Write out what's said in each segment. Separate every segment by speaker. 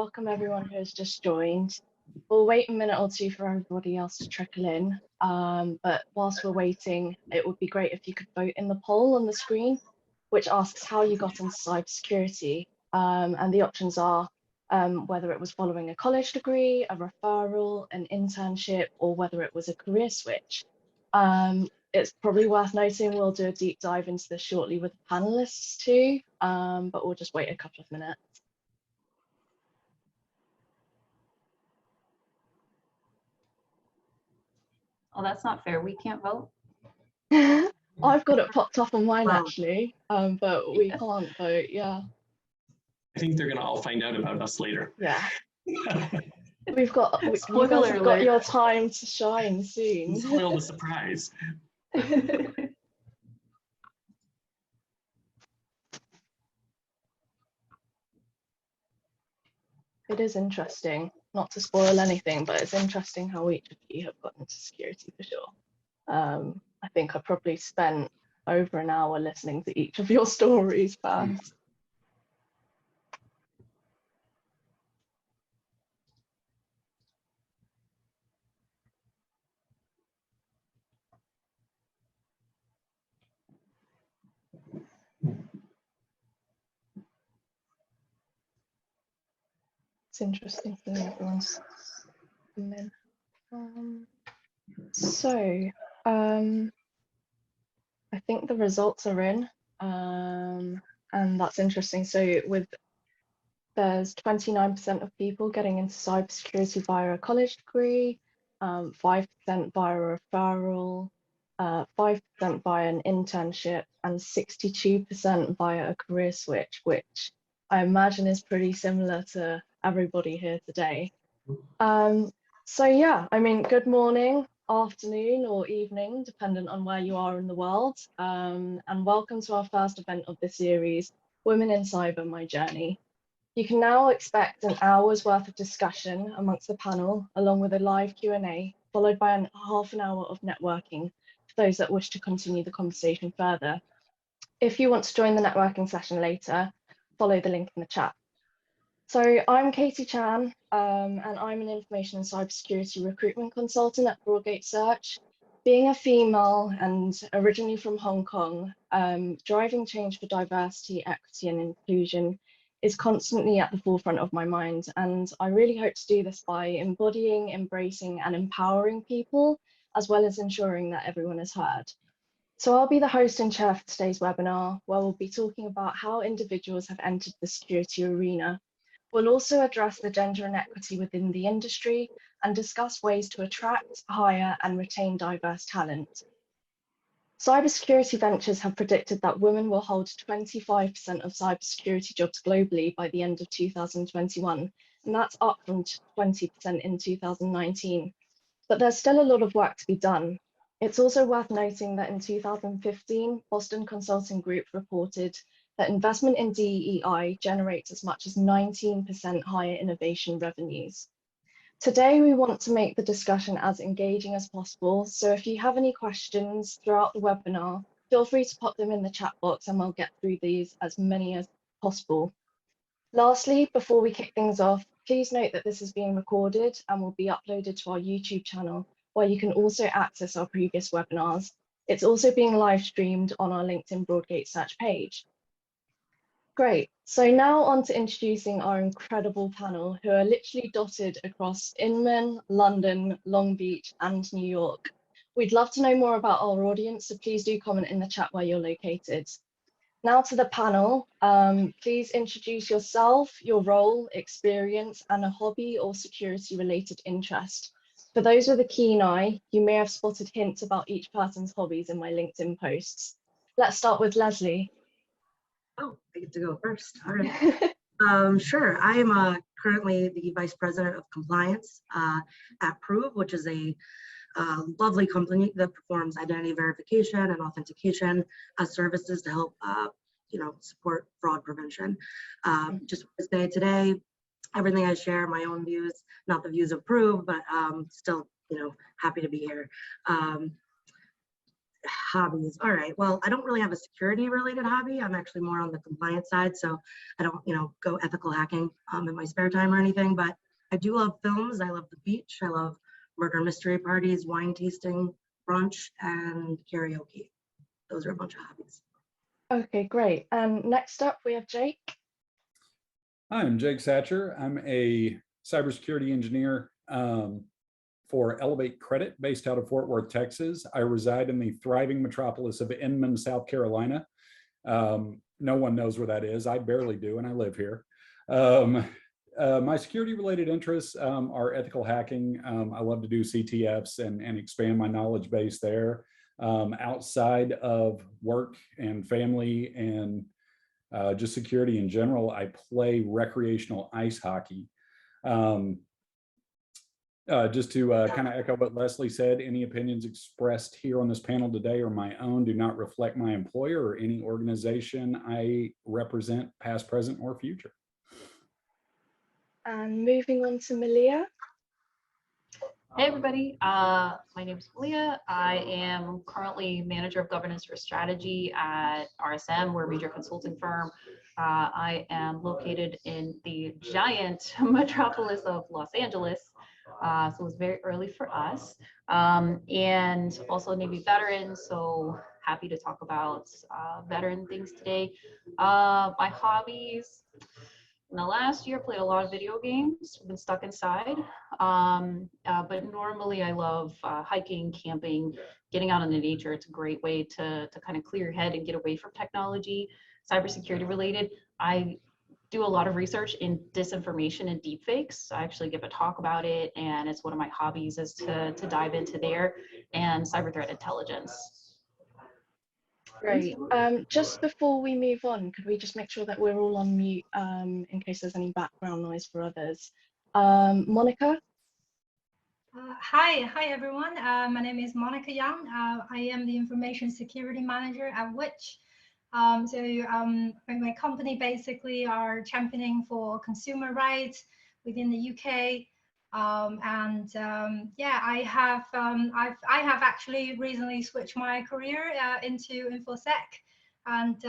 Speaker 1: welcome everyone who has just joined. We'll wait a minute or two for everybody else to trickle in, but whilst we're waiting, it would be great if you could vote in the poll on the screen, which asks how you got into cybersecurity. And the options are whether it was following a college degree, a referral, an internship, or whether it was a career switch. It's probably worth noting we'll do a deep dive into this shortly with the panelists too, but we'll just wait a couple of minutes.
Speaker 2: Oh, that's not fair. We can't vote.
Speaker 1: I've got it popped up on mine actually, but we can't vote. Yeah.
Speaker 3: I think they're gonna all find out about us later.
Speaker 1: Yeah. You guys have got your time to shine soon.
Speaker 3: Spoil the surprise.
Speaker 1: It is interesting, not to spoil anything, but it's interesting how each of you have gotten into security for sure. I think I probably spent over an hour listening to each of your stories first. It's interesting seeing everyone's come in. I think the results are in, and that's interesting. So there's 29% of people getting into cybersecurity via a college degree, 5% via a referral, 5% via an internship, and 62% via a career switch, which I imagine is pretty similar to everybody here today. So yeah, I mean, good morning, afternoon, or evening, dependent on where you are in the world, and welcome to our first event of the series, Women in Cyber, My Journey. You can now expect an hour's worth of discussion amongst the panel, along with a live Q&A, followed by half an hour of networking for those that wish to continue the conversation further. If you want to join the networking session later, follow the link in the chat. So I'm Katie Chan, and I'm an information and cybersecurity recruitment consultant at Broadgate Search. Being a female and originally from Hong Kong, driving change for diversity, equity, and inclusion is constantly at the forefront of my mind. And I really hope to do this by embodying, embracing, and empowering people, as well as ensuring that everyone is heard. So I'll be the host and chair for today's webinar, where we'll be talking about how individuals have entered the security arena. We'll also address the gender inequity within the industry and discuss ways to attract, hire, and retain diverse talent. Cybersecurity ventures have predicted that women will hold 25% of cybersecurity jobs globally by the end of 2021, and that's up from 20% in 2019. But there's still a lot of work to be done. It's also worth noting that in 2015, Boston Consulting Group reported that investment in DEI generates as much as 19% higher innovation revenues. Today, we want to make the discussion as engaging as possible. So if you have any questions throughout the webinar, feel free to pop them in the chat box and we'll get through these as many as possible. Lastly, before we kick things off, please note that this is being recorded and will be uploaded to our YouTube channel, where you can also access our previous webinars. It's also being live streamed on our LinkedIn Broadgate Search page. Great, so now on to introducing our incredible panel who are literally dotted across Inman, London, Long Beach, and New York. We'd love to know more about our audience, so please do comment in the chat where you're located. Now to the panel, please introduce yourself, your role, experience, and a hobby or security related interest. For those with a keen eye, you may have spotted hints about each person's hobbies in my LinkedIn posts. Let's start with Lesley.
Speaker 4: Oh, I get to go first. All right. Sure. I am currently the Vice President of Compliance at Prove, which is a lovely company that performs identity verification and authentication services to help, support fraud prevention. Just to say today, everything I share, my own views, not the views of Prove, but still, happy to be here. hobbies. All right. Well, I don't really have a security related hobby. I'm actually more on the compliance side. So I don't, go ethical hacking in my spare time or anything, but I do love films. I love the beach. I love murder mystery parties, wine tasting, brunch, and karaoke. Those are a bunch of hobbies.
Speaker 1: Okay, great. Next up we have Jake.
Speaker 5: Hi, I'm Jake Satcher. I'm a cybersecurity engineer for Elevate Credit based out of Fort Worth, Texas. I reside in the thriving metropolis of Inman, South Carolina. No one knows where that is. I barely do, and I live here. My security related interests are ethical hacking. I love to do CTFs and expand my knowledge base there. Outside of work and family and just security in general, I play recreational ice hockey. Just to kind of echo what Lesley said, any opinions expressed here on this panel today are my own, do not reflect my employer or any organization I represent, past, present, or future.
Speaker 1: And moving on to Malia.
Speaker 2: Hey everybody, my name is Malia. I am currently Manager of Governance for Strategy at RSM. We're a major consulting firm. I am located in the giant metropolis of Los Angeles. So it's very early for us. And also Navy veteran, so happy to talk about veteran things today. My hobbies. In the last year, played a lot of video games, been stuck inside. But normally I love hiking, camping, getting out in the nature. It's a great way to kind of clear your head and get away from technology. Cybersecurity related, I do a lot of research in disinformation and deepfakes. I actually give a talk about it, and it's one of my hobbies is to dive into there and cyber threat intelligence.
Speaker 1: Great. Just before we move on, could we just make sure that we're all on mute in case there's any background noise for others? Monica?
Speaker 6: Hi everyone. My name is Monica Young. I am the Information Security Manager at Which. My company basically are championing for consumer rights within the UK. I have actually recently switched my career into InfoSec, and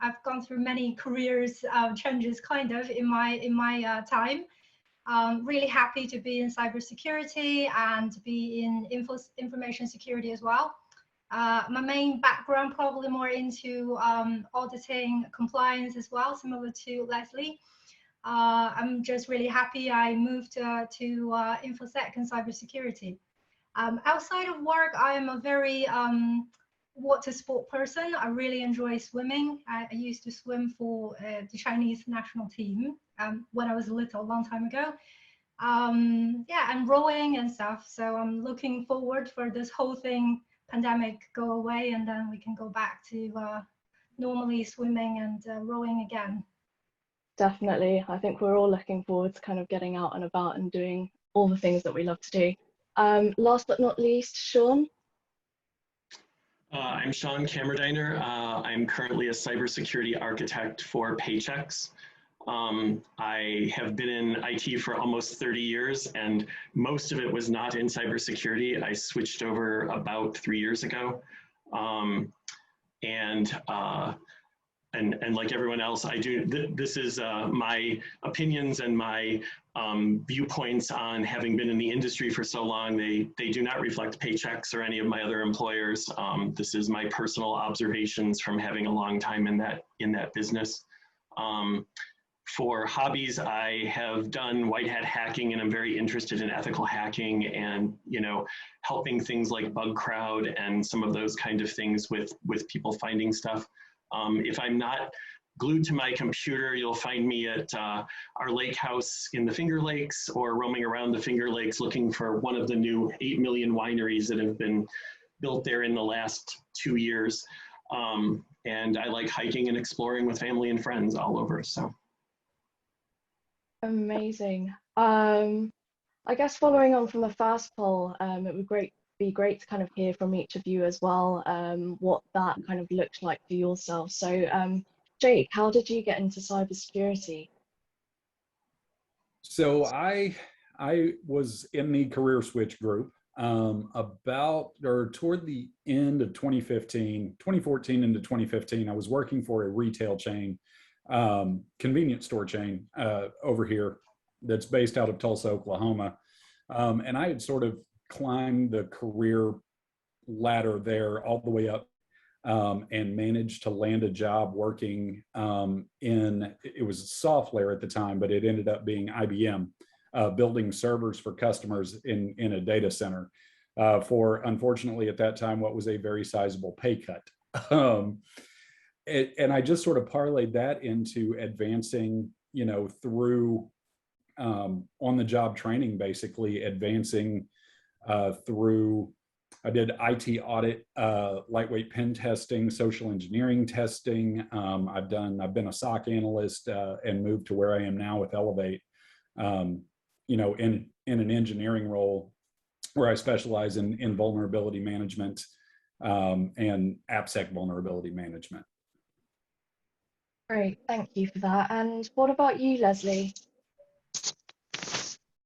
Speaker 6: I've gone through many careers changes kind of in my time. Really happy to be in cybersecurity and to be in information security as well. My main background probably more into auditing, compliance as well, similar to Lesley. I'm just really happy I moved to InfoSec and cybersecurity. Outside of work, I am a very water sport person. I really enjoy swimming. I used to swim for the Chinese national team when I was little, a long time ago. And rowing and stuff. So I'm looking forward for this whole thing, pandemic go away, and then we can go back to normally swimming and rowing again.
Speaker 1: Definitely. I think we're all looking forward to kind of getting out and about and doing all the things that we love to do. Last but not least, Shawn.
Speaker 3: I'm Shawn Kammerdiener. I'm currently a cybersecurity architect for Paychex. I have been in IT for almost 30 years, and most of it was not in cybersecurity. I switched over about 3 years ago. And like everyone else, I do. This is my opinions and my viewpoints on having been in the industry for so long. They do not reflect Paychex or any of my other employers. This is my personal observations from having a long time in that business. For hobbies, I have done white hat hacking, and I'm very interested in ethical hacking and helping things like bug crowd and some of those kind of things with people finding stuff. If I'm not glued to my computer, you'll find me at our lake house in the Finger Lakes or roaming around the Finger Lakes looking for one of the new 8 million wineries that have been built there in the last 2 years. And I like hiking and exploring with family and friends all over. So.
Speaker 1: Amazing. I guess following on from the first poll, it would be great to kind of hear from each of you as well, what that kind of looks like for yourself. So Jake, how did you get into cybersecurity?
Speaker 5: So I was in the career switch group. about or toward the end of 2014 into 2015, I was working for a retail chain, convenience store chain over here that's based out of Tulsa, Oklahoma. And I had sort of climbed the career ladder there all the way up and managed to land a job working it was software at the time, but it ended up being IBM. Building servers for customers in a data center for, unfortunately, at that time, what was a very sizable pay cut. And I just sort of parlayed that into advancing, through on-the-job training, basically advancing through. I did IT audit, lightweight pen testing, social engineering testing. I've been a SOC analyst and moved to where I am now with Elevate. In an engineering role where I specialize in vulnerability management and AppSec vulnerability management.
Speaker 1: Great, thank you for that. And what about you, Lesley?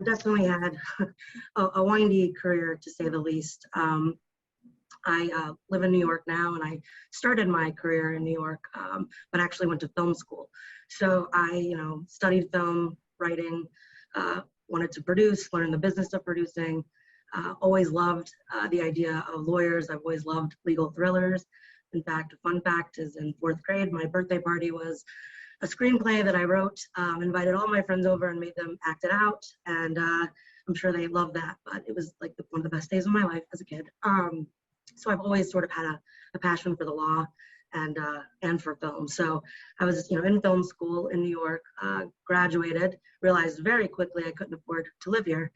Speaker 4: Definitely had a windy career, to say the least. I live in New York now, and I started my career in New York, but actually went to film school. So I, studied film, writing, wanted to produce, learn the business of producing, always loved the idea of lawyers. I've always loved legal thrillers. In fact, a fun fact is in 4th grade, my birthday party was a screenplay that I wrote, invited all my friends over and made them act it out. And I'm sure they loved that, but it was like one of the best days of my life as a kid. So I've always sort of had a passion for the law and for film. So I was, in film school in New York, graduated, realized very quickly I couldn't afford to live here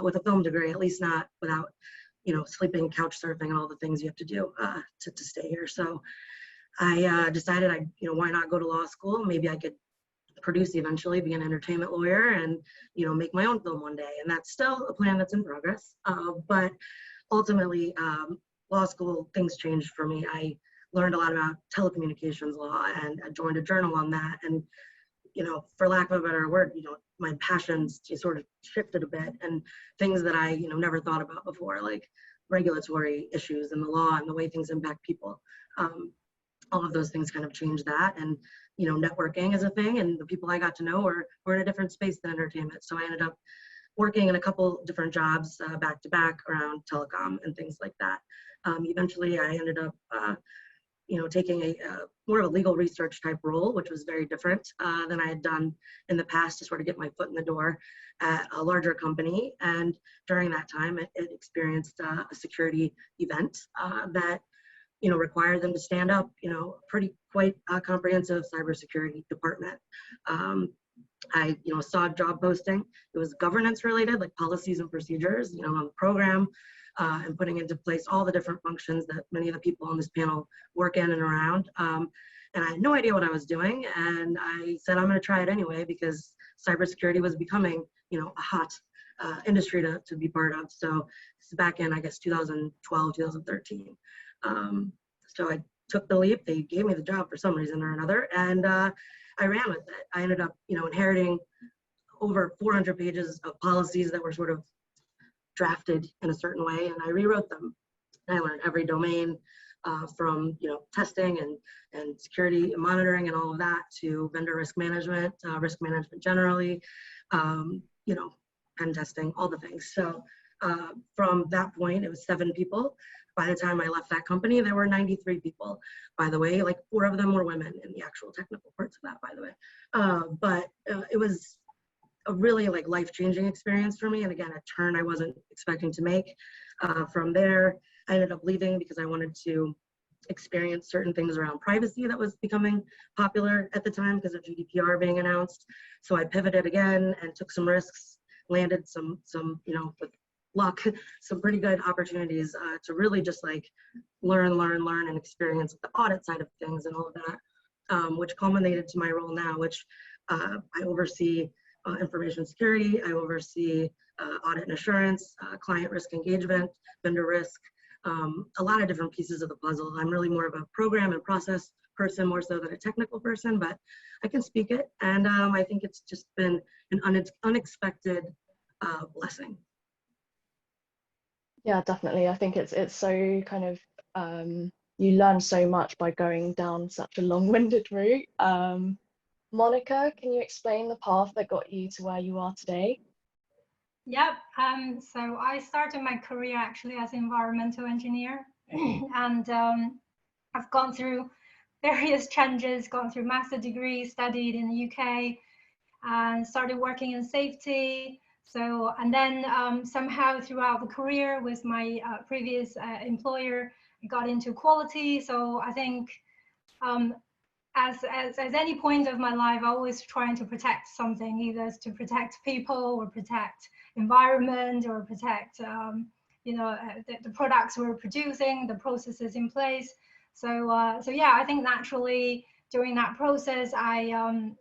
Speaker 4: with a film degree, at least not without, sleeping, couch surfing, and all the things you have to do to stay here. So I decided why not go to law school? Maybe I could produce eventually, be an entertainment lawyer, and make my own film one day. And that's still a plan that's in progress. But ultimately, law school, things changed for me. I learned a lot about telecommunications law, and I joined a journal on that. And for lack of a better word, my passions sort of shifted a bit, and things that I never thought about before, like regulatory issues and the law and the way things impact people. All of those things kind of changed that. And networking is a thing, and the people I got to know were in a different space than entertainment. So I ended up working in a couple different jobs back to back around telecom and things like that. Eventually I ended up taking a more of a legal research type role, which was very different than I had done in the past, to sort of get my foot in the door at a larger company. And during that time, it experienced a security event that required them to stand up, quite a comprehensive cybersecurity department. I, saw a job posting. It was governance related, like policies and procedures, on the program, and putting into place all the different functions that many of the people on this panel work in and around. And I had no idea what I was doing. And I said, I'm going to try it anyway, because cybersecurity was becoming, a hot industry to be part of. So this is back in, I guess, 2012, 2013. So I took the leap. They gave me the job for some reason or another, and I ran with it. I ended up, inheriting over 400 pages of policies that were sort of drafted in a certain way, and I rewrote them. I learned every domain from testing and security and monitoring and all of that, to vendor risk management generally, pen testing, all the things. So from that point, it was 7 people. By the time I left that company, there were 93 people. By the way, like 4 of them were women in the actual technical parts of that, by the way. But it was a really life-changing experience for me. And again, a turn I wasn't expecting to make. From there, I ended up leaving because I wanted to experience certain things around privacy that was becoming popular at the time because of GDPR being announced. So I pivoted again and took some risks, landed some with luck, some pretty good opportunities to really just learn and experience the audit side of things and all of that, which culminated to my role now, which I oversee information security, I oversee audit and assurance, client risk engagement, vendor risk, a lot of different pieces of the puzzle. I'm really more of a program and process person more so than a technical person, but I can speak it. And I think it's just been an unexpected blessing.
Speaker 1: Yeah, definitely. I think it's so kind of you learn so much by going down such a long-winded route. Monica, can you explain the path that got you to where you are today?
Speaker 6: Yep. So I started my career actually as an environmental engineer, and I've gone through various changes, gone through master degree, studied in the UK, and started working in safety. So, and then somehow throughout the career with my previous employer, I got into quality. So I think as any point of my life, I always trying to protect something, either to protect people or protect environment or protect the products we're producing, the processes in place. So yeah, I think naturally during that process, I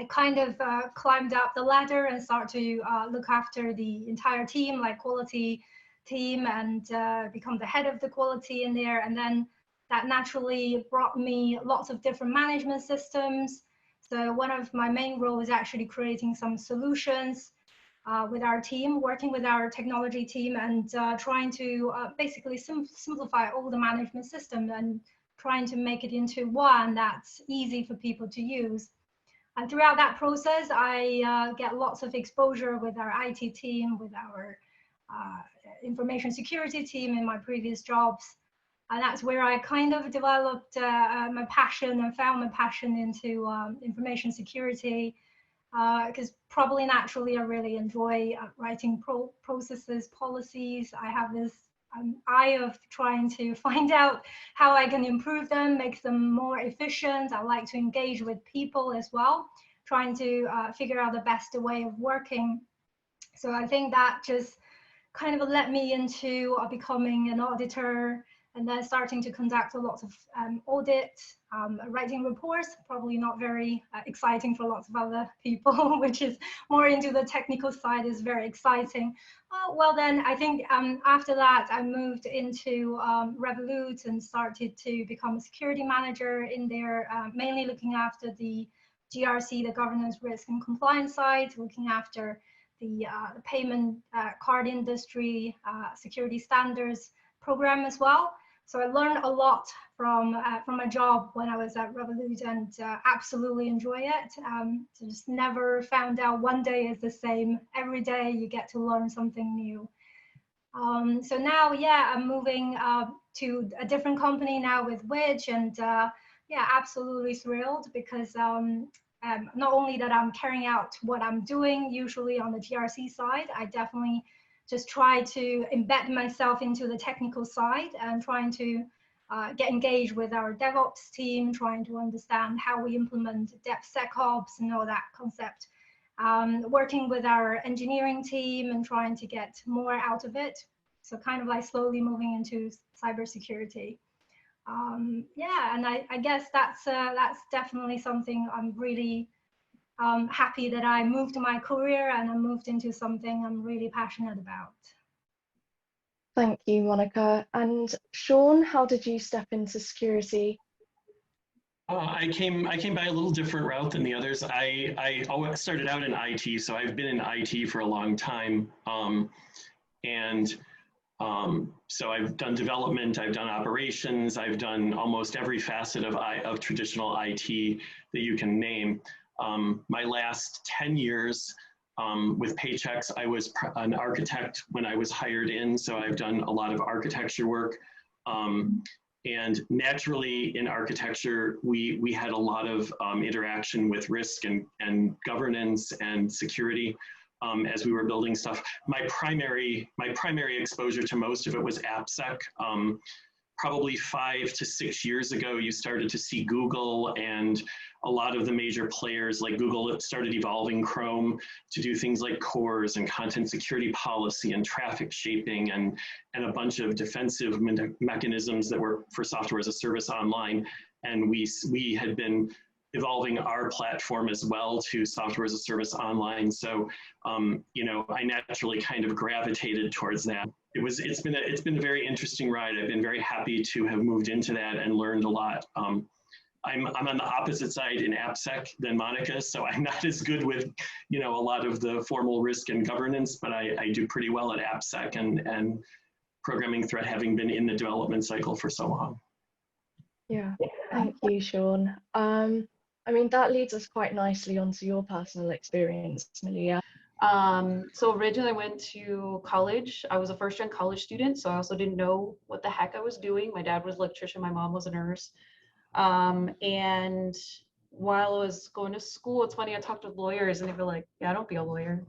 Speaker 6: kind of climbed up the ladder and start to look after the entire team, like quality team, and become the head of the quality in there. And then that naturally brought me lots of different management systems. So one of my main roles is actually creating some solutions with our team, working with our technology team, and trying to basically simplify all the management system and trying to make it into one that's easy for people to use. And throughout that process, I get lots of exposure with our IT team, with our information security team in my previous jobs. And that's where I kind of developed my passion and found my passion into information security, because probably naturally I really enjoy writing processes, policies. I have this eye of trying to find out how I can improve them, make them more efficient. I like to engage with people as well, trying to figure out the best way of working. So I think that just kind of led me into becoming an auditor, and then starting to conduct a lot of audit, writing reports, probably not very exciting for lots of other people, which is more into the technical side, is very exciting. Well, then I think after that, I moved into Revolut and started to become a security manager in there, mainly looking after the GRC, the governance, risk and compliance side, looking after the payment card industry, security standards program as well. So I learned a lot from my job when I was at Revolut, and absolutely enjoy it. So just never found out one day is the same. Every day you get to learn something new. So now, yeah, I'm moving to a different company now with Which, and yeah, absolutely thrilled, because not only that I'm carrying out what I'm doing usually on the GRC side, I definitely just try to embed myself into the technical side and trying to get engaged with our DevOps team, trying to understand how we implement DevSecOps and all that concept. Working with our engineering team and trying to get more out of it. So kind of like slowly moving into cybersecurity. Yeah, and I guess that's definitely something I'm really happy that I moved my career and I moved into something I'm really passionate about.
Speaker 1: Thank you, Monica. And Shawn, how did you step into security?
Speaker 3: I came by a little different route than the others. I started out in IT, so I've been in IT for a long time. So I've done development, I've done operations, I've done almost every facet of traditional IT that you can name. My last 10 years with Paychex, I was an architect when I was hired in, so I've done a lot of architecture work. And naturally in architecture, we had a lot of interaction with risk and governance and security as we were building stuff. My primary exposure to most of it was AppSec. Probably 5 to 6 years ago, you started to see Google and a lot of the major players like Google started evolving Chrome to do things like cores and content security policy and traffic shaping and a bunch of defensive mechanisms that were for software as a service online. And we had been evolving our platform as well to software as a service online. So, you know, I naturally kind of gravitated towards that. It's been a very interesting ride. I've been very happy to have moved into that and learned a lot. I'm on the opposite side in AppSec than Monica, so I'm not as good with, you know, a lot of the formal risk and governance, but I do pretty well at AppSec, and programming threat, having been in the development cycle for so long.
Speaker 1: Yeah, thank you, Shawn. I mean, that leads us quite nicely onto your personal experience, Malia.
Speaker 2: So originally I went to college. I was a first-gen college student, so I also didn't know what the heck I was doing. My dad was an electrician, my mom was a nurse. And while I was going to school, it's funny, I talked to lawyers and they were like, yeah, don't be a lawyer.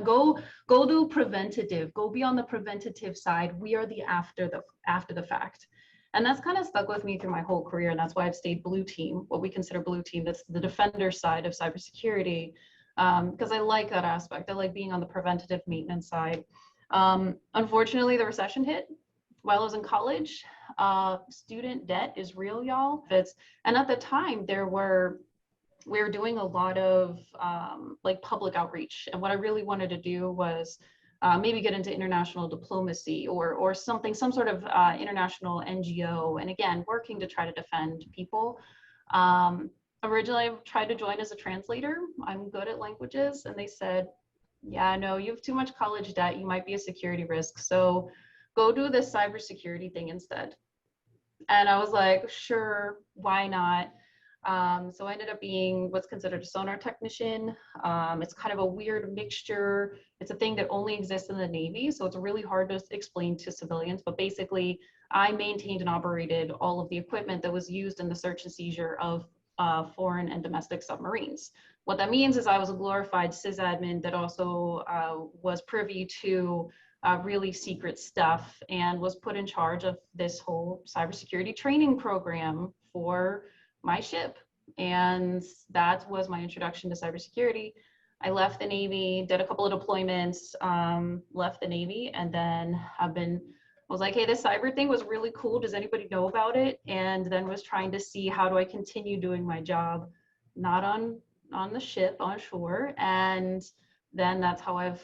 Speaker 2: Go do preventative, go be on the preventative side. We are the after the fact. And that's kind of stuck with me through my whole career. And that's why I've stayed blue team, what we consider blue team. That's the defender side of cybersecurity. Because I like that aspect. I like being on the preventative maintenance side. Unfortunately, the recession hit while I was in college. Student debt is real, y'all. And at the time, we were doing a lot of like public outreach. And what I really wanted to do was maybe get into international diplomacy or something, some sort of international NGO. And again, working to try to defend people. Originally, I tried to join as a translator. I'm good at languages. And they said, yeah, no, you have too much college debt. You might be a security risk. So go do this cybersecurity thing instead. And I was like, sure, why not? So I ended up being what's considered a sonar technician. It's kind of a weird mixture. It's a thing that only exists in the Navy. So it's really hard to explain to civilians. But basically, I maintained and operated all of the equipment that was used in the search and seizure of foreign and domestic submarines. What that means is I was a glorified sysadmin that also was privy to really secret stuff and was put in charge of this whole cybersecurity training program for my ship. And that was my introduction to cybersecurity. I left the Navy, did a couple of deployments, left the Navy, and then I was like, hey, this cyber thing was really cool. Does anybody know about it? And then was trying to see how do I continue doing my job, not on the ship, on shore. And then that's how I've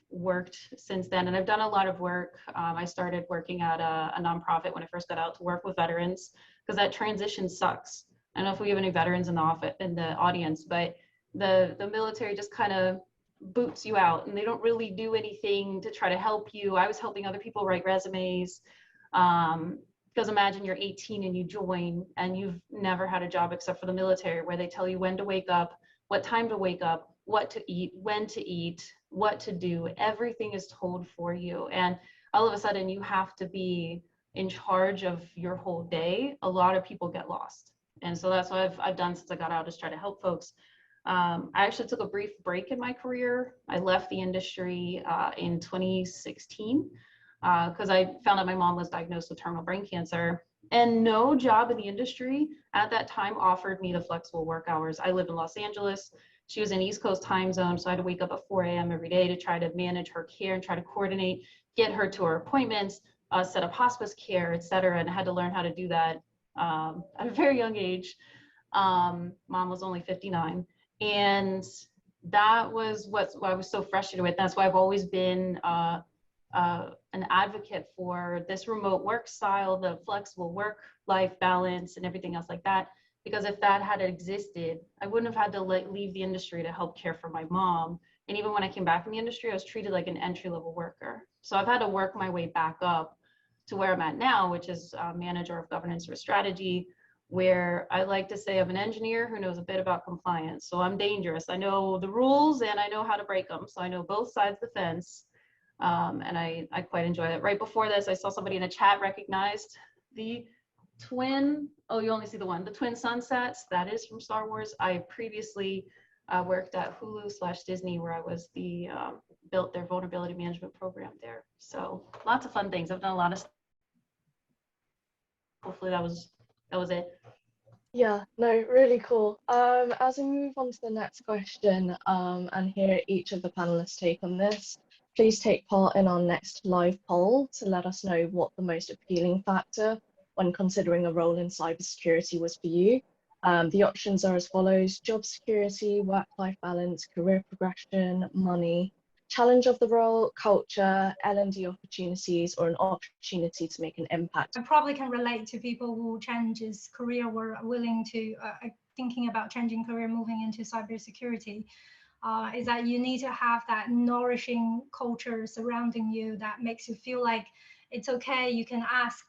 Speaker 2: worked since then. And I've done a lot of work. I started working at a nonprofit when I first got out to work with veterans, because that transition sucks. I don't know if we have any veterans in the audience, but the military just kind of boots you out and they don't really do anything to try to help you. I was helping other people write resumes. Because imagine you're 18 and you join and you've never had a job except for the military, where they tell you when to wake up, what time to wake up, what to eat, when to eat, what to do. Everything is told for you. And all of a sudden you have to be in charge of your whole day. A lot of people get lost. And so that's what I've done since I got out, is try to help folks. I actually took a brief break in my career. I left the industry in 2016 because I found out my mom was diagnosed with terminal brain cancer, and no job in the industry at that time offered me the flexible work hours. I live in Los Angeles. She was in East Coast time zone, so I had to wake up at 4 a.m. every day to try to manage her care and try to coordinate, get her to her appointments, set up hospice care, et cetera, and I had to learn how to do that at a very young age. Mom was only 59. And that was what I was so frustrated with. That's why I've always been an advocate for this remote work style, the flexible work-life balance and everything else like that. Because if that had existed, I wouldn't have had to leave the industry to help care for my mom. And even when I came back from the industry, I was treated like an entry-level worker. So I've had to work my way back up to where I'm at now, which is manager of governance or strategy, where I like to say I'm an engineer who knows a bit about compliance. So I'm dangerous. I know the rules and I know how to break them. So I know both sides of the fence. And I quite enjoy it. Right before this, I saw somebody in a chat recognized the twin, oh, you only see the one, the twin sunsets. That is from Star Wars. I previously worked at Hulu/Disney, where I was built their vulnerability management program there. So lots of fun things. I've done a lot of stuff. Hopefully that was it.
Speaker 1: Yeah, no, really cool. As we move on to the next question and hear each of the panelists take on this, please take part in our next live poll to let us know what the most appealing factor when considering a role in cybersecurity was for you. The options are as follows: job security, work-life balance, career progression, money, challenge of the role, culture, L&D opportunities, or an opportunity to make an impact.
Speaker 6: I probably can relate to people who changes career, were willing to thinking about changing career, moving into cybersecurity. is that you need to have that nourishing culture surrounding you that makes you feel like it's okay. You can ask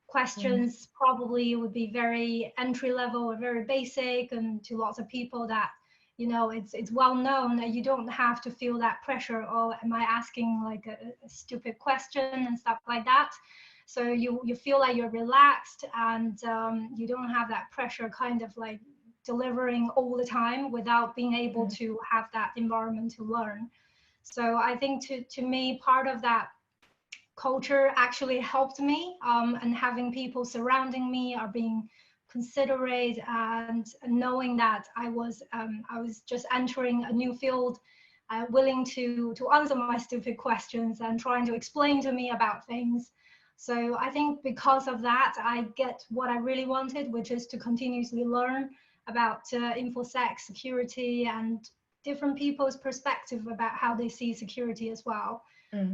Speaker 6: questions, probably would be very entry level or very basic, and to lots of people that, you know, it's well known that you don't have to feel that pressure. Oh, am I asking like a stupid question and stuff like that? So you feel like you're relaxed, and you don't have that pressure kind of like delivering all the time without being able to have that environment to learn. So I think to me, part of that culture actually helped me, and having people surrounding me are being considerate, and knowing that I was just entering a new field, willing to answer my stupid questions and trying to explain to me about things. So I think because of that, I get what I really wanted, which is to continuously learn about InfoSec security and different people's perspective about how they see security as well.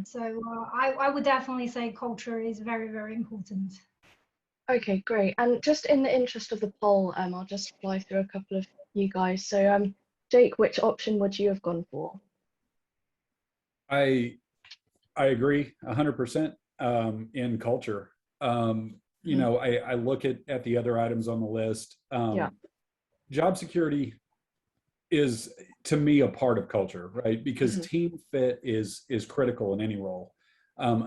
Speaker 6: So I would definitely say culture is very, very important.
Speaker 1: Okay, great. And just in the interest of the poll, I'll just fly through a couple of you guys. So, Jake, which option would you have gone for?
Speaker 5: I agree 100% in culture. You know, I look at the other items on the list. Job security is, to me, a part of culture, right? Because team fit is critical in any role,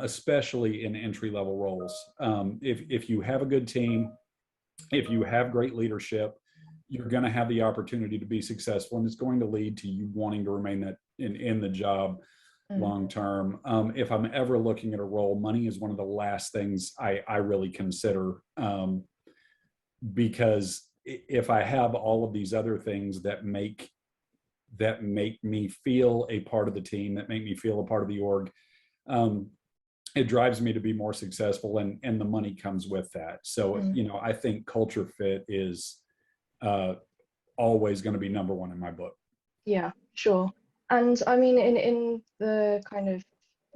Speaker 5: especially in entry-level roles. If you have a good team, if you have great leadership, you're going to have the opportunity to be successful, and it's going to lead to you wanting to remain in the job long term. If I'm ever looking at a role, money is one of the last things I really consider, because if I have all of these other things that make me feel a part of the team, that make me feel a part of the org, it drives me to be more successful, and the money comes with that. So, you know, I think culture fit is always going to be number one in my book.
Speaker 1: Yeah, sure. And I mean, in the kind of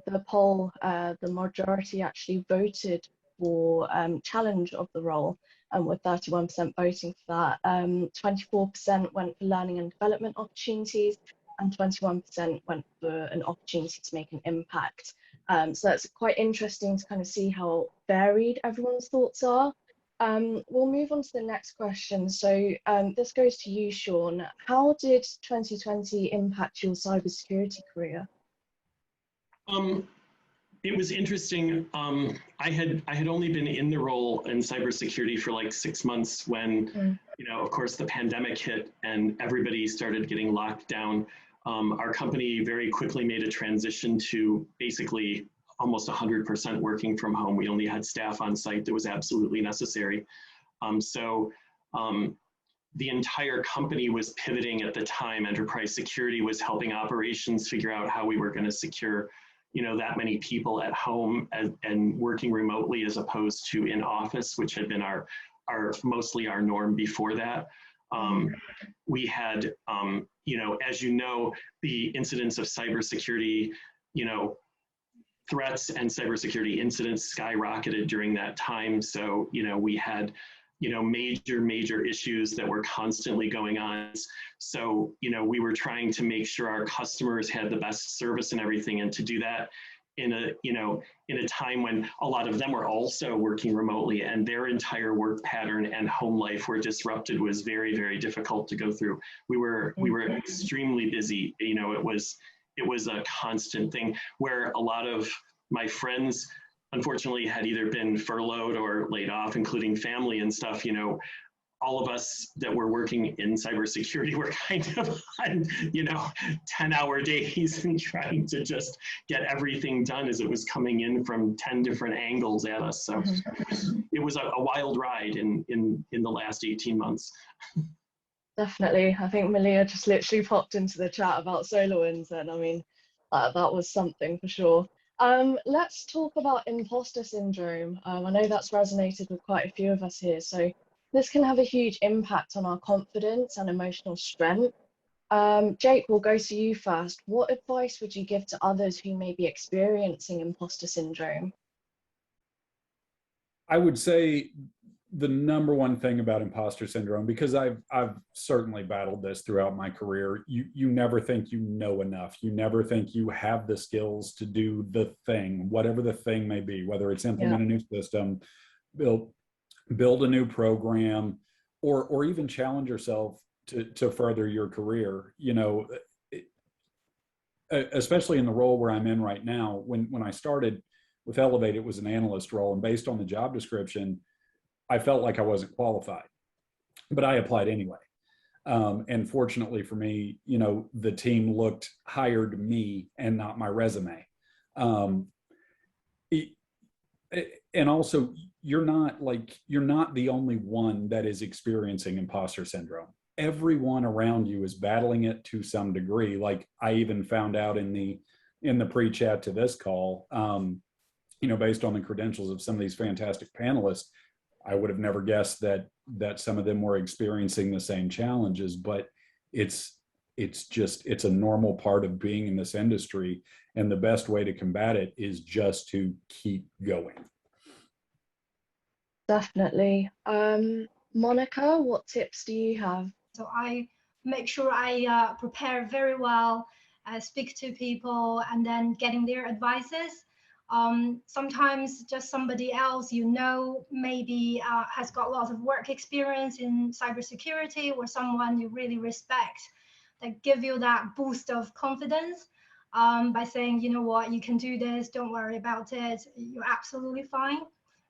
Speaker 1: the poll, the majority actually voted for challenge of the role, and with 31% voting for that. 24% went for learning and development opportunities, and 21% went for an opportunity to make an impact. So that's quite interesting to kind of see how varied everyone's thoughts are. We'll move on to the next question. So this goes to you, Shawn. How did 2020 impact your cybersecurity career?
Speaker 3: It was interesting. I had only been in the role in cybersecurity for like 6 months when, you know, of course, the pandemic hit and everybody started getting locked down. Our company very quickly made a transition to basically almost 100% working from home. We only had staff on site that was absolutely necessary. The entire company was pivoting at the time. Enterprise security was helping operations figure out how we were going to secure, you know, that many people at home and working remotely as opposed to in office, which had been our mostly our norm before that. We had, you know, as you know, the incidence of cybersecurity, you know, threats and cybersecurity incidents skyrocketed during that time. So, you know, we had, you know, major issues that were constantly going on. So, you know, we were trying to make sure our customers had the best service and everything, and to do that in a, you know, in a time when a lot of them were also working remotely and their entire work pattern and home life were disrupted was very, very difficult to go through. We were extremely busy. You know, it was a constant thing where a lot of my friends, unfortunately, had either been furloughed or laid off, including family and stuff. You know, all of us that were working in cybersecurity were kind of on, you know, 10-hour days and trying to just get everything done as it was coming in from 10 different angles at us. So it was a wild ride in the last 18 months.
Speaker 1: Definitely. I think Malia just literally popped into the chat about SolarWinds, and I mean, that was something for sure. Let's talk about imposter syndrome. I know that's resonated with quite a few of us here. So this can have a huge impact on our confidence and emotional strength. Jake, we'll go to you first. What advice would you give to others who may be experiencing imposter syndrome?
Speaker 5: I would say the number one thing about imposter syndrome, because I've certainly battled this throughout my career, you never think you know enough. You never think you have the skills to do the thing, whatever the thing may be, whether it's implement a new system, build a new program, or even challenge yourself to further your career. You know, especially in the role where I'm in right now. When I started with Elevate, it was an analyst role, and based on the job description, I felt like I wasn't qualified, but I applied anyway. And fortunately for me, you know, the team hired me and not my resume. And also, you're not the only one that is experiencing imposter syndrome. Everyone around you is battling it to some degree. Like I even found out in the pre-chat to this call, you know, based on the credentials of some of these fantastic panelists, I would have never guessed that some of them were experiencing the same challenges, but it's a normal part of being in this industry. And the best way to combat it is just to keep going.
Speaker 1: Definitely. Monica, what tips do you have?
Speaker 6: So I make sure I prepare very well, speak to people, and then getting their advices. Sometimes just somebody else, you know, maybe has got lots of work experience in cybersecurity, or someone you really respect, that give you that boost of confidence by saying, you know what, you can do this, don't worry about it, you're absolutely fine.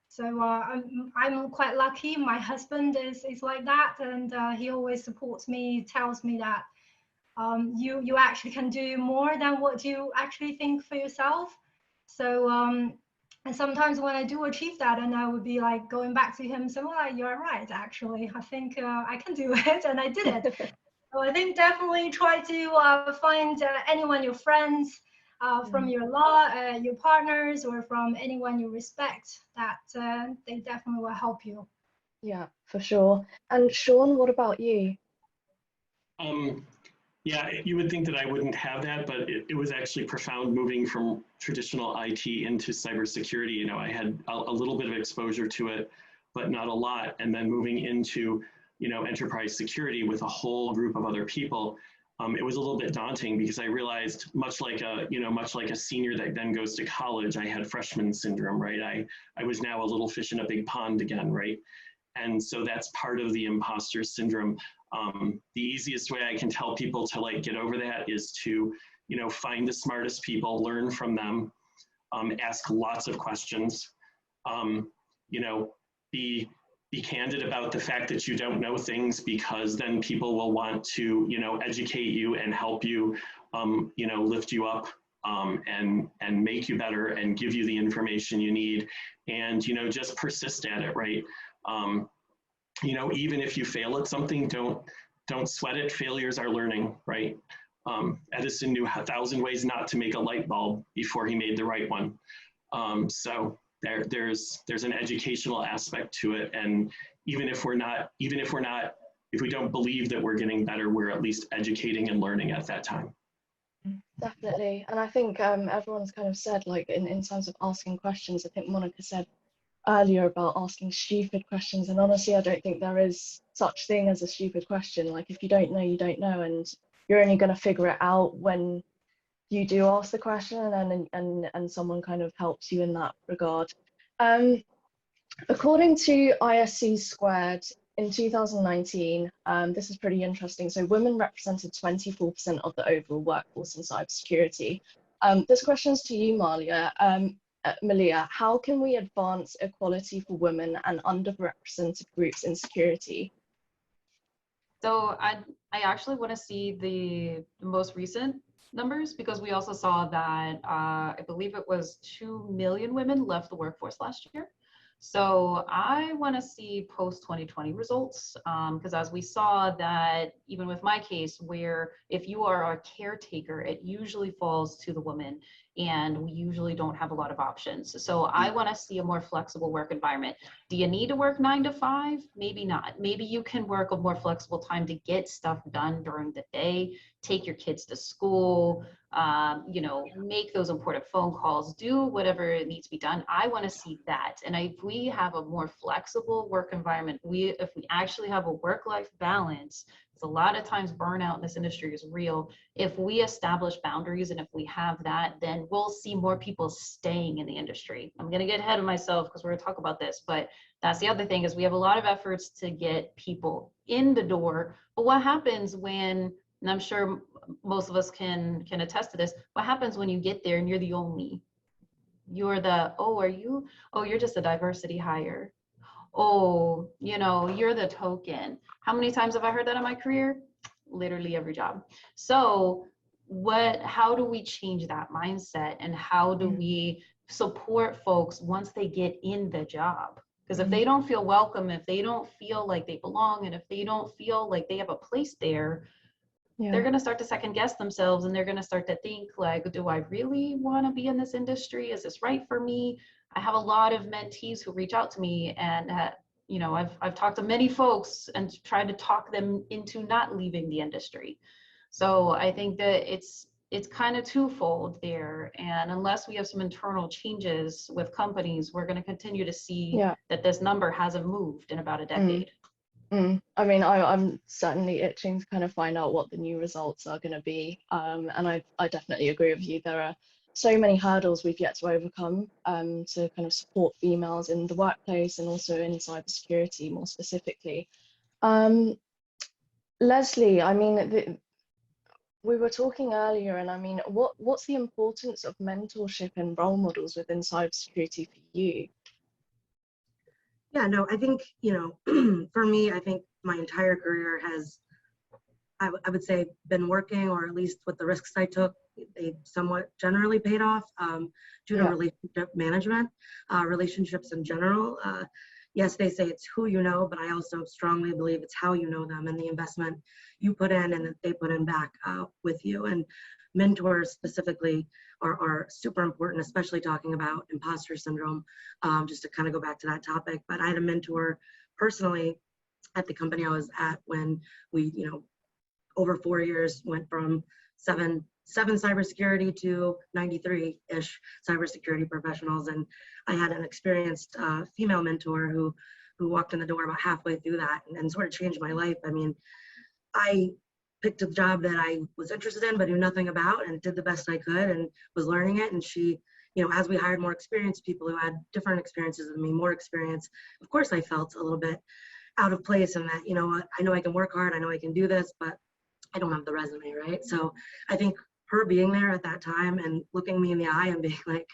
Speaker 6: So I'm quite lucky. My husband is like that, and he always supports me, tells me that you actually can do more than what you actually think for yourself. So and sometimes when I do achieve that, and I would be like going back to him saying, well, you're right, actually, I think I can do it, and I did it. So I think definitely try to find anyone, your friends, from your your partners, or from anyone you respect, that they definitely will help you.
Speaker 1: Yeah, for sure. And Shawn, what about you?
Speaker 3: Yeah, you would think that I wouldn't have that, but it was actually profound moving from traditional IT into cybersecurity. You know, I had a little bit of exposure to it, but not a lot. And then moving into, you know, enterprise security with a whole group of other people, it was a little bit daunting, because I realized, much like a senior that then goes to college, I had freshman syndrome, right? I was now a little fish in a big pond again, right? And so that's part of the imposter syndrome. The easiest way I can tell people to like get over that is to, you know, find the smartest people, learn from them, ask lots of questions, you know, be candid about the fact that you don't know things, because then people will want to, you know, educate you and help you, you know, lift you up, and make you better and give you the information you need, and, you know, just persist at it, right? You know, even if you fail at something, don't sweat it. Failures are learning, right? Edison knew 1,000 ways not to make a light bulb before he made the right one. So there's an educational aspect to it, and even if we don't believe that we're getting better, we're at least educating and learning at that time.
Speaker 1: Definitely. And I think everyone's kind of said, like, in terms of asking questions, I think Monica said earlier about asking stupid questions, and honestly, I don't think there is such thing as a stupid question. Like, if you don't know, you don't know, and you're only going to figure it out when you do ask the question, and someone kind of helps you in that regard. According to ISC Squared in 2019, this is pretty interesting. So women represented 24% of the overall workforce in cybersecurity. This question is to you, Malia. How can we advance equality for women and underrepresented groups in security?
Speaker 2: So I actually want to see the most recent numbers, because we also saw that I believe it was 2 million women left the workforce last year. So I want to see post-2020 results, because as we saw that even with my case, where if you are a caretaker, it usually falls to the woman, and we usually don't have a lot of options. So I want to see a more flexible work environment. Do you need to work 9 to 5? Maybe not. Maybe you can work a more flexible time to get stuff done during the day, take your kids to school, you know, make those important phone calls, do whatever needs to be done. I want to see that. And if we have a more flexible work environment, if we actually have a work-life balance, because a lot of times burnout in this industry is real. If we establish boundaries and if we have that, then we'll see more people staying in the industry. I'm going to get ahead of myself because we're going to talk about this, but that's the other thing is we have a lot of efforts to get people in the door. But what happens when, and I'm sure most of us can attest to this, what happens when you get there and you're the only, you're the, you're just a diversity hire. Oh, you know, you're the token. How many times have I heard that in my career? Literally every job. So how do we change that mindset, and how do we support folks once they get in the job? Because if they don't feel welcome, if they don't feel like they belong, and if they don't feel like they have a place there, they're going to start to second guess themselves, and they're going to start to think like, do I really want to be in this industry? Is this right for me? I have a lot of mentees who reach out to me, and you know, I've talked to many folks and tried to talk them into not leaving the industry. So I think that it's kind of twofold there. And unless we have some internal changes with companies, we're going to continue to see that this number hasn't moved in about a decade.
Speaker 1: I mean, I'm certainly itching to kind of find out what the new results are going to be. And I definitely agree with you. There are so many hurdles we've yet to overcome to kind of support females in the workplace and also in cybersecurity more specifically. Lesley, I mean, we were talking earlier, and I mean, what's the importance of mentorship and role models within cybersecurity for you?
Speaker 4: Yeah, no, I think, you know, for me, I think my entire career has, I would say, been working, or at least with the risks I took, they somewhat generally paid off due to relationship management, relationships in general. Yes, they say it's who you know, but I also strongly believe it's how you know them and the investment you put in and that they put in back with you. And mentors specifically are super important, especially talking about imposter syndrome, just to kind of go back to that topic. But I had a mentor personally at the company I was at when we, you know, over 4 years went from seven cybersecurity to 93-ish cybersecurity professionals. And I had an experienced female mentor who walked in the door about halfway through that and sort of changed my life. I mean, I picked a job that I was interested in but knew nothing about, and did the best I could and was learning it. And she, you know, as we hired more experienced people who had different experiences than me, more experience, of course I felt a little bit out of place, and that, you know what, I know I can work hard, I know I can do this, but I don't have the resume, right? So I think her being there at that time and looking me in the eye and being like,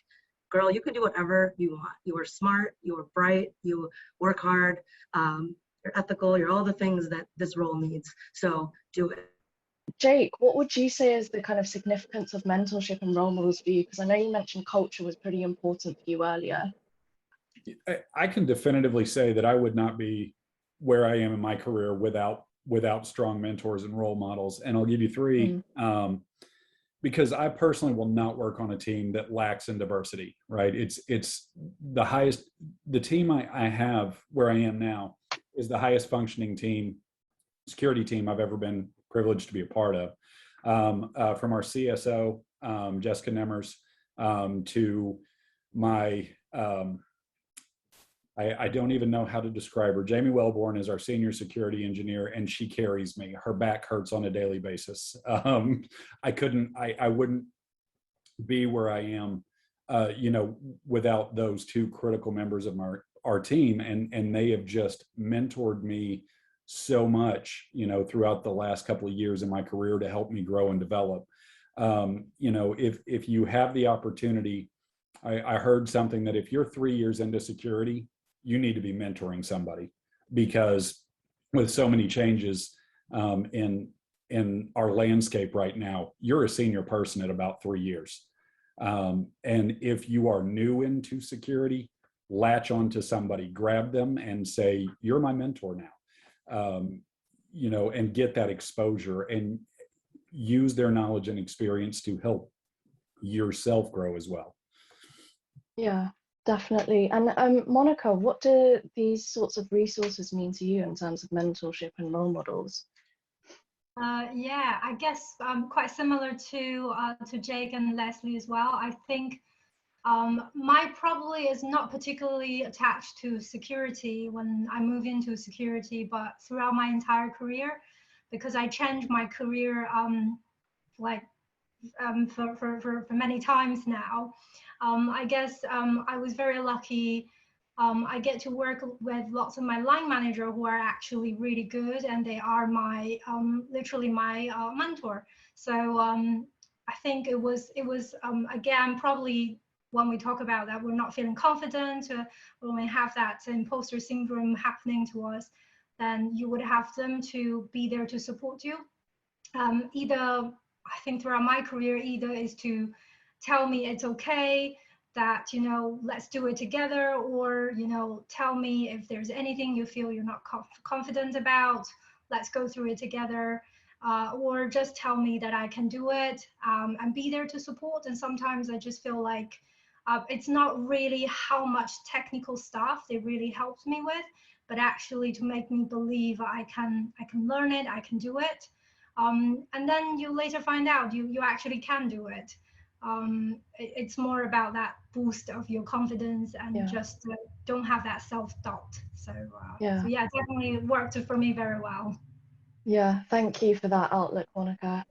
Speaker 4: girl, you can do whatever you want. You are smart, you are bright, you work hard, you're ethical, you're all the things that this role needs. So do it.
Speaker 1: Jake, what would you say is the kind of significance of mentorship and role models for you? Because I know you mentioned culture was pretty important for you earlier.
Speaker 5: I can definitively say that I would not be where I am in my career without strong mentors and role models. And I'll give you three, because I personally will not work on a team that lacks in diversity, right? It's the highest, the team I have where I am now is the highest functioning security team I've ever been privileged to be a part of. From our CSO, Jessica Nemmers, to my, I don't even know how to describe her. Jamie Wellborn is our senior security engineer, and she carries me. Her back hurts on a daily basis. I wouldn't be where I am, you know, without those two critical members of our team, and they have just mentored me so much, you know, throughout the last couple of years in my career to help me grow and develop. You know, if you have the opportunity, I heard something that if you're 3 years into security, you need to be mentoring somebody, because with so many changes in our landscape right now, you're a senior person at about 3 years. And if you are new into security, latch onto somebody, grab them and say, you're my mentor now, you know, and get that exposure and use their knowledge and experience to help yourself grow as well.
Speaker 1: Yeah, definitely. And Monica, what do these sorts of resources mean to you in terms of mentorship and role models?
Speaker 6: Yeah, I guess quite similar to Jake and Lesley as well. I think my probably is not particularly attached to security when I move into security, but throughout my entire career, because I changed my career like for many times now. I guess I was very lucky. I get to work with lots of my line manager who are actually really good, and they are my literally my mentor. So I think it was again probably when we talk about that we're not feeling confident, when we have that imposter syndrome happening to us, then you would have them to be there to support you. Either I think throughout my career, either is to tell me it's okay, that, you know, let's do it together, or, you know, tell me if there's anything you feel you're not confident about, let's go through it together, or just tell me that I can do it, and be there to support. And sometimes I just feel like it's not really how much technical stuff they really helped me with, but actually to make me believe I can learn it, I can do it. And then you later find out you actually can do it. It's more about that boost of your confidence, and just don't have that self-doubt. So yeah, it definitely worked for me very well.
Speaker 1: Yeah, thank you for that outlook, Monica.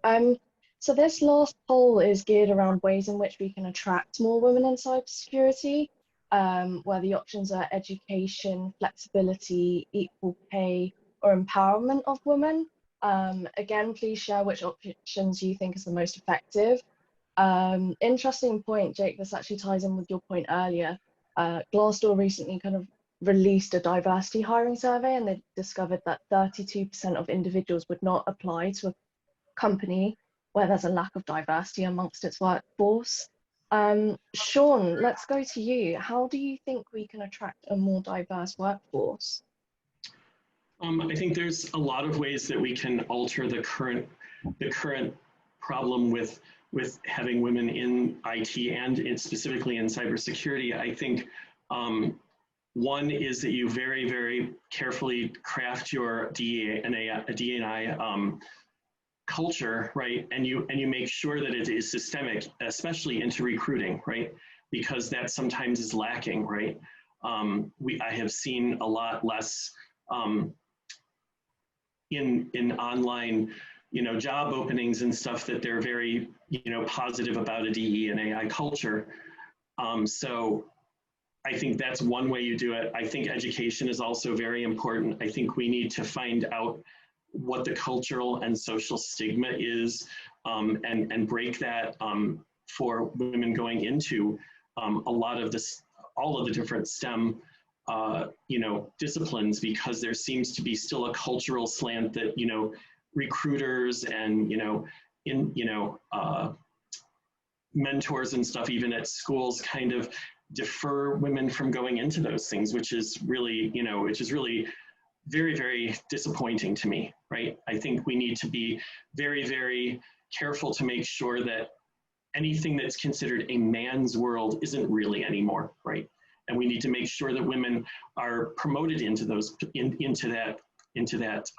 Speaker 1: So this last poll is geared around ways in which we can attract more women in cybersecurity, where the options are education, flexibility, equal pay, or empowerment of women. Again, please share which options you think is the most effective. Interesting point, Jake, this actually ties in with your point earlier. Glassdoor recently kind of released a diversity hiring survey, and they discovered that 32% of individuals would not apply to a company where there's a lack of diversity amongst its workforce. Shawn, let's go to you. How do you think we can attract a more diverse workforce?
Speaker 3: I think there's a lot of ways that we can alter the current problem with having women in IT and specifically in cybersecurity. I think one is that you very, very carefully craft your DE&I culture, right? And you make sure that it is systemic, especially into recruiting, right? Because that sometimes is lacking, right? I have seen a lot less in online, you know, job openings and stuff that they're very, you know, positive about a DE and AI culture. So I think that's one way you do it. I think education is also very important. I think we need to find out what the cultural and social stigma is, and break that for women going into a lot of this, all of the different STEM you know, disciplines, because there seems to be still a cultural slant that, you know, recruiters and, you know, mentors and stuff, even at schools, kind of defer women from going into those things, which is really, you know, which is really very, very disappointing to me, right? I think we need to be very, very careful to make sure that anything that's considered a man's world isn't really anymore, right? And we need to make sure that women are promoted into those, into that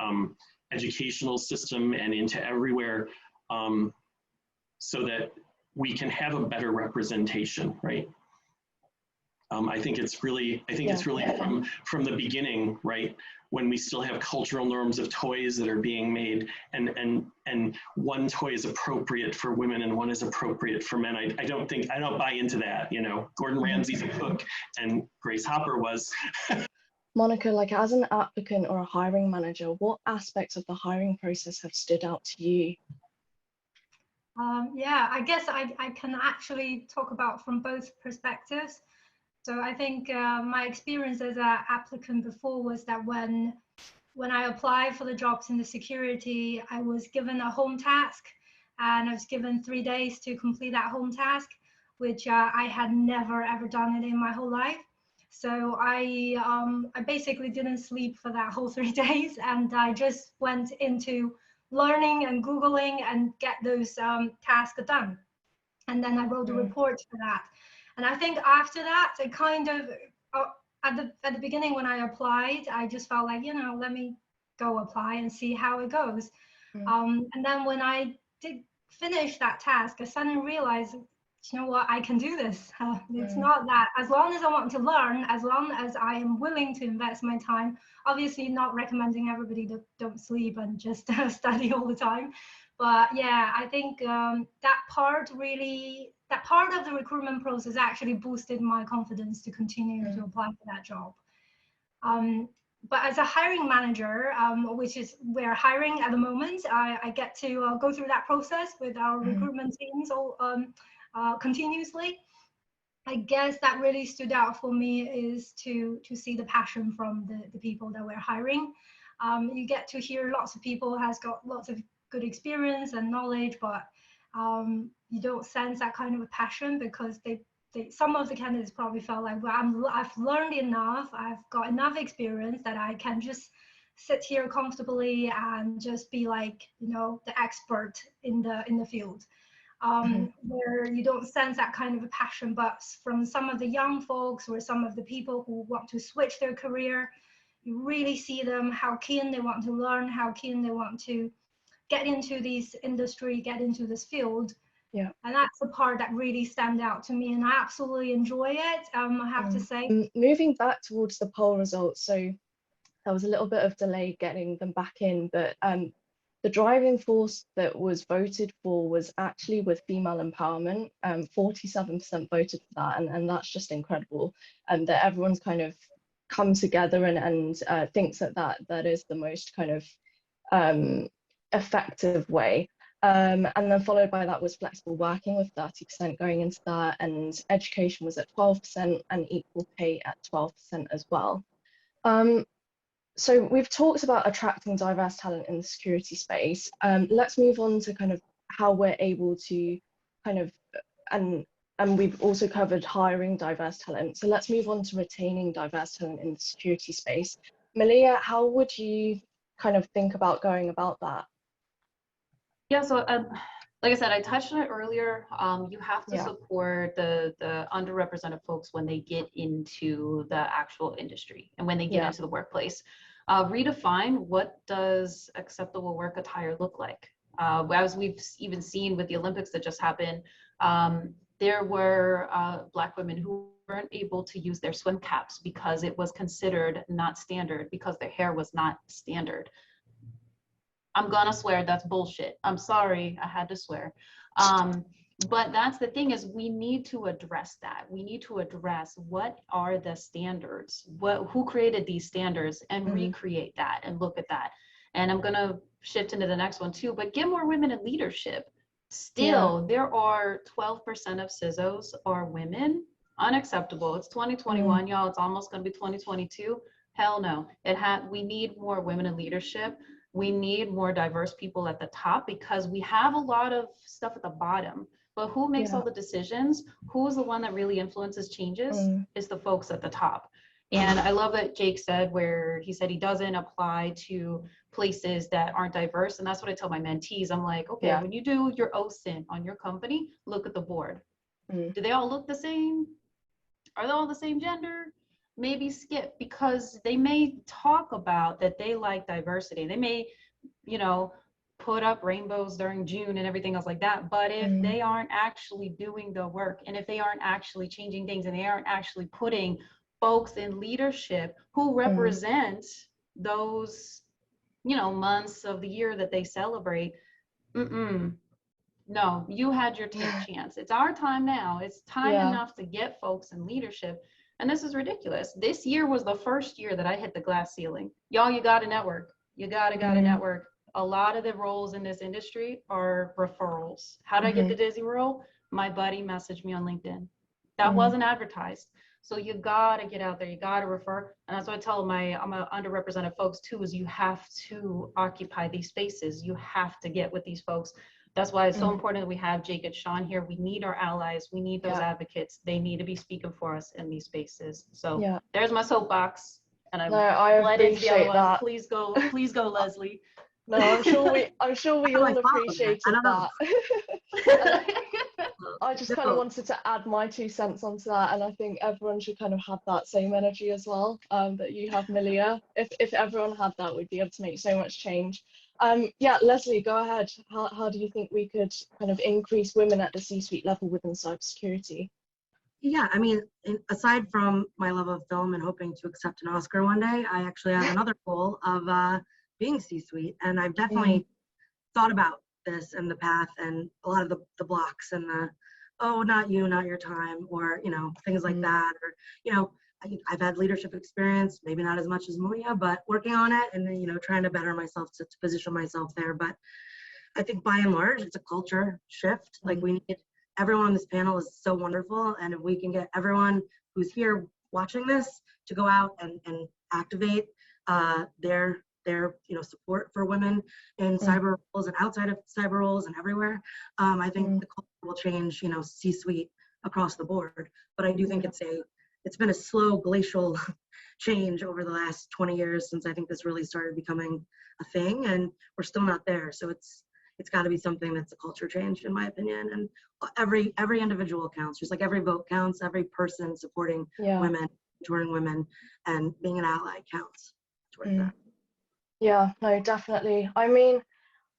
Speaker 3: educational system and into everywhere, so that we can have a better representation, right? I think it's really, it's really from the beginning, right? When we still have cultural norms of toys that are being made, and one toy is appropriate for women and one is appropriate for men. I don't buy into that, you know. Gordon Ramsay's a cook and Grace Hopper was.
Speaker 1: Monica, like as an applicant or a hiring manager, what aspects of the hiring process have stood out to you?
Speaker 6: Yeah, I guess I can actually talk about from both perspectives. So I think my experience as an applicant before was that when I applied for the jobs in the security, I was given a home task, and I was given 3 days to complete that home task, which I had never ever done it in my whole life. So I basically didn't sleep for that whole 3 days, and I just went into learning and Googling and get those tasks done. And then I wrote a report for that. And I think after that, it kind of, at the beginning when I applied, I just felt like, you know, let me go apply and see how it goes. And then when I did finish that task, I suddenly realized, you know what, I can do this. It's not that, as long as I want to learn, as long as I am willing to invest my time, obviously not recommending everybody to don't sleep and just study all the time. But yeah, I think that part of the recruitment process actually boosted my confidence to continue to apply for that job. But as a hiring manager, which is we're hiring at the moment, I get to go through that process with our recruitment teams continuously. I guess that really stood out for me is to see the passion from the people that we're hiring. You get to hear lots of people has got lots of good experience and knowledge, but you don't sense that kind of a passion because some of the candidates probably felt like, well, I've learned enough, I've got enough experience that I can just sit here comfortably and just be like, you know, the expert in the field. Where you don't sense that kind of a passion, but from some of the young folks or some of the people who want to switch their career, you really see them, how keen they want to learn, how keen they want to get into this industry, get into this field. Yeah. And that's the part that really stands out to me, and I absolutely enjoy it, I have to say.
Speaker 1: Moving back towards the poll results, so there was a little bit of delay getting them back in, but the driving force that was voted for was actually with female empowerment. 47% voted for that, and that's just incredible. And that everyone's kind of come together and thinks that is the most kind of effective way. And then followed by that was flexible working with 30% going into that, and education was at 12% and equal pay at 12% as well. So we've talked about attracting diverse talent in the security space. Let's move on to kind of how we're able to kind of, and we've also covered hiring diverse talent. So let's move on to retaining diverse talent in the security space. Malia, how would you kind of think about going about that?
Speaker 2: Yeah, so like I said, I touched on it earlier. You have to support the underrepresented folks when they get into the actual industry and when they get into the workplace. Redefine what does acceptable work attire look like. As we've even seen with the Olympics that just happened, there were Black women who weren't able to use their swim caps because it was considered not standard, because their hair was not standard. I'm gonna swear, that's bullshit. I'm sorry, I had to swear. But that's the thing, is we need to address that. We need to address what are the standards, who created these standards, and recreate that and look at that. And I'm gonna shift into the next one too, but get more women in leadership. Still, there are 12% of CISOs are women. Unacceptable. It's 2021, y'all. It's almost gonna be 2022. Hell no. We need more women in leadership. We need more diverse people at the top, because we have a lot of stuff at the bottom, but who makes all the decisions? Who's the one that really influences changes? Is the folks at the top. And I love that Jake said, where he said he doesn't apply to places that aren't diverse. And that's what I tell my mentees. I'm like, okay, when you do your OSINT on your company, look at the board. Do they all look the same? Are they all the same gender? Maybe skip, because they may talk about that they like diversity. They may, you know, put up rainbows during June and everything else like that. But if they aren't actually doing the work, and if they aren't actually changing things, and they aren't actually putting folks in leadership who represent those, you know, months of the year that they celebrate, no, you had your chance. It's our time now. It's time enough to get folks in leadership. And this is ridiculous. This year was the first year that I hit the glass ceiling. Y'all, you got to network. You got to network. A lot of the roles in this industry are referrals. How did I get the Dizzy role? My buddy messaged me on LinkedIn. That wasn't advertised. So you got to get out there. You got to refer. And that's what I tell my underrepresented folks too, is you have to occupy these spaces. You have to get with these folks. That's why it's so important that we have Jake and Shawn here. We need our allies. We need those advocates. They need to be speaking for us in these spaces. So there's my soapbox. And
Speaker 1: I appreciate that.
Speaker 2: Please go, Lesley.
Speaker 1: No, I'm sure we all appreciated that. I just kind of wanted to add my 2 cents onto that, and I think everyone should kind of have that same energy as well that you have, Malia. If everyone had that, we'd be able to make so much change. Yeah, Lesley, go ahead. How do you think we could kind of increase women at the C-suite level within cybersecurity?
Speaker 4: Yeah, I mean, aside from my love of film and hoping to accept an Oscar one day, I actually have another goal of being C-suite, and I've definitely thought about this and the path and a lot of the blocks and the, oh, not you, not your time, or things like that, or I've had leadership experience, maybe not as much as Malia, but working on it and then trying to better myself to position myself there. But I think by and large, it's a culture shift. Like we need everyone on this panel is so wonderful, and if we can get everyone who's here watching this to go out and activate their support for women in cyber roles and outside of cyber roles and everywhere, I think the culture will change C-suite across the board. But I do think it's been a slow glacial change over the last 20 years since I think this really started becoming a thing, and we're still not there. So it's got to be something that's a culture change, in my opinion. And every individual counts, just like every vote counts, every person supporting women, supporting women, and being an ally counts towards that.
Speaker 1: Yeah, no, definitely. I mean,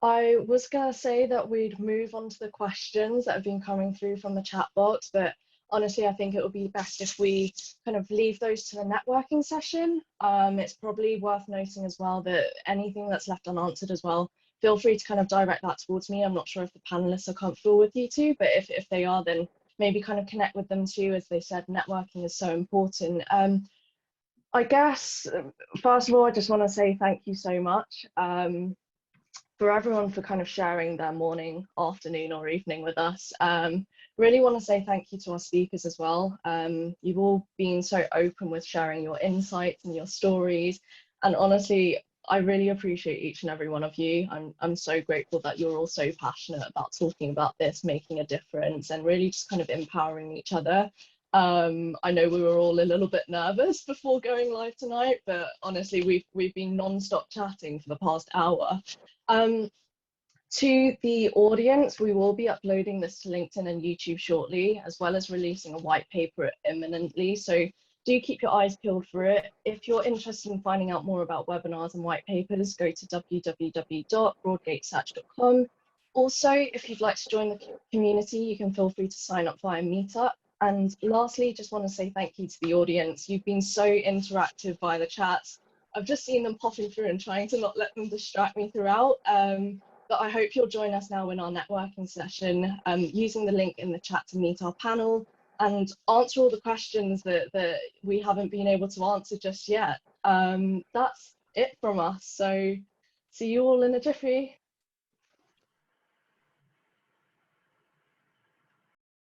Speaker 1: I was going to say that we'd move on to the questions that have been coming through from the chat box, but honestly, I think it would be best if we kind of leave those to the networking session. It's probably worth noting as well that anything that's left unanswered as well, feel free to kind of direct that towards me. I'm not sure if the panelists are comfortable with you too, but if they are, then maybe kind of connect with them too. As they said, networking is so important. I guess, first of all, I just want to say thank you so much for everyone for kind of sharing their morning, afternoon, or evening with us. Really want to say thank you to our speakers as well. You've all been so open with sharing your insights and your stories. And honestly, I really appreciate each and every one of you. I'm so grateful that you're all so passionate about talking about this, making a difference, and really just kind of empowering each other. I know we were all a little bit nervous before going live tonight, but honestly, we've been non-stop chatting for the past hour. To the audience, we will be uploading this to LinkedIn and YouTube shortly, as well as releasing a white paper imminently. So do keep your eyes peeled for it. If you're interested in finding out more about webinars and white papers, go to www.broadgatesearch.com. Also, if you'd like to join the community, you can feel free to sign up via Meetup. And lastly, just want to say thank you to the audience. You've been so interactive via the chats. I've just seen them popping through and trying to not let them distract me throughout. But I hope you'll join us now in our networking session, using the link in the chat to meet our panel and answer all the questions that we haven't been able to answer just yet. That's it from us. So see you all in a jiffy.